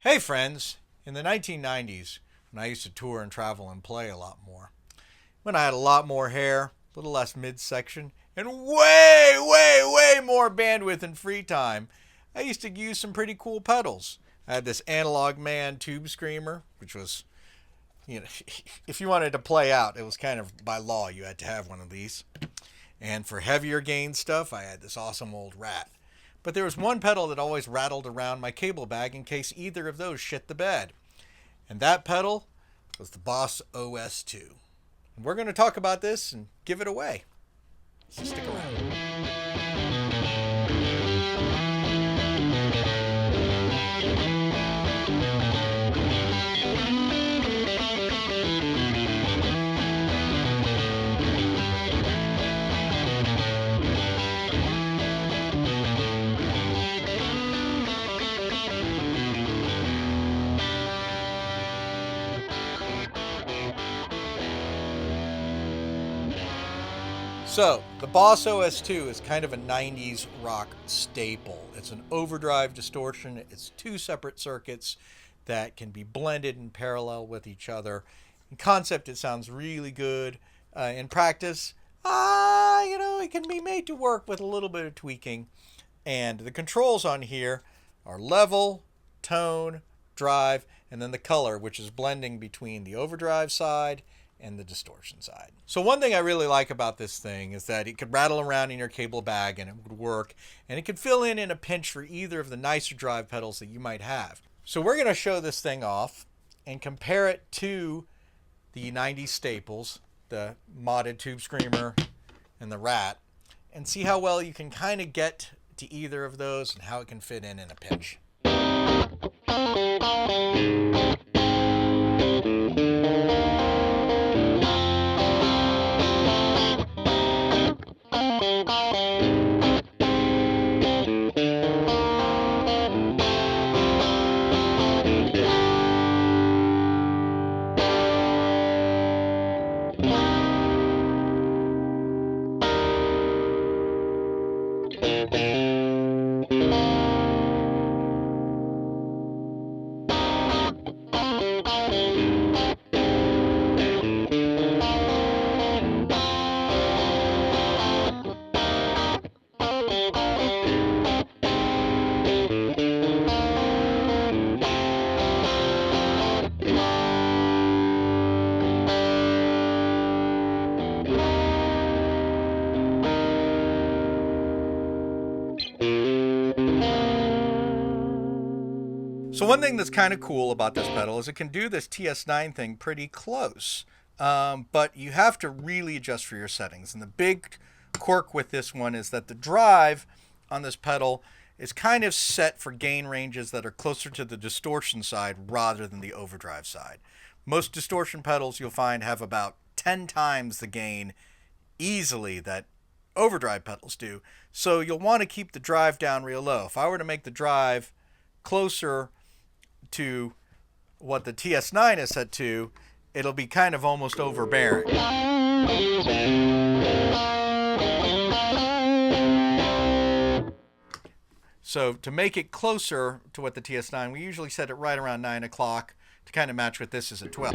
Hey friends, in the 1990s, when I used to tour and travel and play a lot more, when I had a lot more hair, a little less midsection, and way more bandwidth and free time, I used to use some pretty cool pedals. I had this Analog Man tube screamer, which was, if you wanted to play out, it was kind of by law you had to have one of these. And for heavier gain stuff, I had this awesome old Rat. But there was one pedal that always rattled around my cable bag in case either of those shit the bed. And that pedal was the Boss OS-2. And we're going to talk about this and give it away. So stick around. So, the Boss OS-2 is kind of a 90s rock staple. It's an overdrive distortion. It's two separate circuits that can be blended in parallel with each other. In concept, it sounds really good. In practice, it can be made to work with a little bit of tweaking. And the controls on here are level, tone, drive, and then the color, which is blending between the overdrive side and the distortion side. So one thing I really like about this thing is that it could rattle around in your cable bag and it would work, and it could fill in a pinch for either of the nicer drive pedals that you might have. So we're going to show this thing off and compare it to the 90s staples, the modded Tube Screamer and the Rat, and see how well you can kind of get to either of those and how it can fit in a pinch. So one thing that's kind of cool about this pedal is it can do this TS9 thing pretty close, but you have to really adjust for your settings. And the big quirk with this one is that the drive on this pedal is kind of set for gain ranges that are closer to the distortion side rather than the overdrive side. Most distortion pedals you'll find have about 10 times the gain easily that overdrive pedals do. So you'll want to keep the drive down real low. If I were to make the drive closer to what the TS9 is set to, it'll be kind of almost overbearing. So to make it closer to what the TS9, we usually set it right around 9 o'clock to kind of match what this is at 12.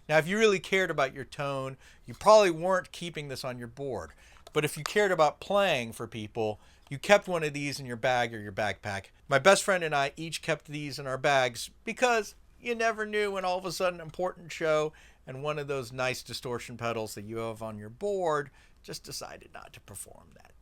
Now, if you really cared about your tone, you probably weren't keeping this on your board. But if you cared about playing for people, you kept one of these in your bag or your backpack. My best friend and I each kept these in our bags because you never knew when all of a sudden an important show and one of those nice distortion pedals that you have on your board just decided not to perform that night.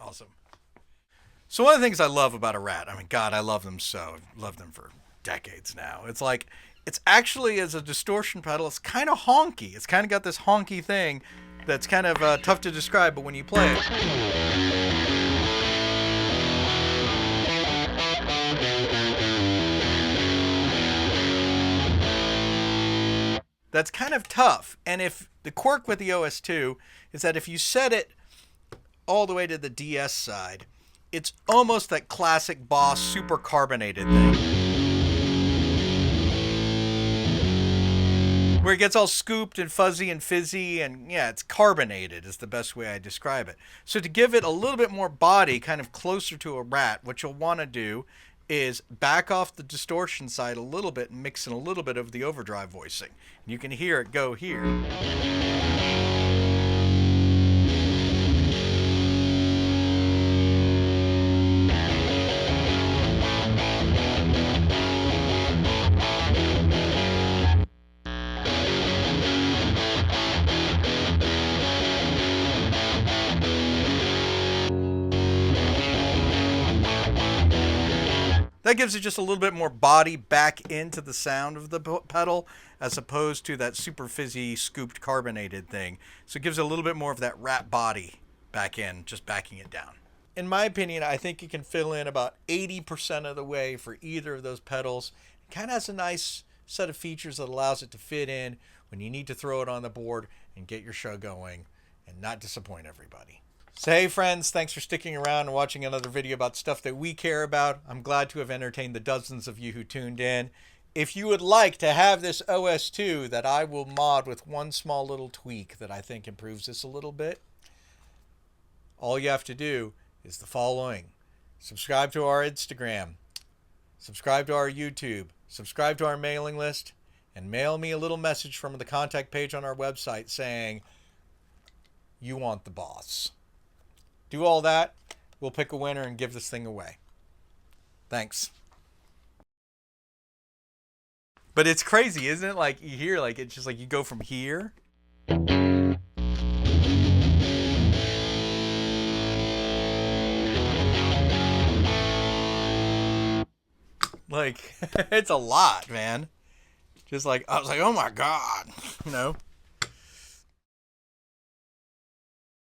Awesome. So one of the things I love about a Rat, I mean, God, I love them so. I've loved them for decades now. It's like, it's actually, as a distortion pedal, it's kind of honky. It's kind of got this honky thing that's kind of tough to describe, but when you play it, that's kind of tough. And if the quirk with the OS2 is that if you set it all the way to the DS side, it's almost that classic Boss super carbonated thing, where it gets all scooped and fuzzy and fizzy, and yeah, it's carbonated is the best way I describe it. So to give it a little bit more body, kind of closer to a Rat, what you'll want to do is back off the distortion side a little bit and mix in a little bit of the overdrive voicing. And you can hear it go here. That gives it just a little bit more body back into the sound of the pedal, as opposed to that super fizzy, scooped, carbonated thing. So it gives it a little bit more of that Rat body back in, just backing it down. In my opinion, I think you can fill in about 80% of the way for either of those pedals. It kind of has a nice set of features that allows it to fit in when you need to throw it on the board and get your show going and not disappoint everybody. So hey friends, thanks for sticking around and watching another video about stuff that we care about. I'm glad to have entertained the dozens of you who tuned in. If you would like to have this OS2 that I will mod with one small little tweak that I think improves this a little bit, all you have to do is the following. Subscribe to our Instagram, subscribe to our YouTube, subscribe to our mailing list, and mail me a little message from the contact page on our website saying you want the Boss. Do all that, we'll pick a winner and give this thing away. Thanks. But it's crazy, isn't it? Like, you hear, like, it's just like you go from here. Like, it's a lot, man. Just like, I was like, oh my God, you know?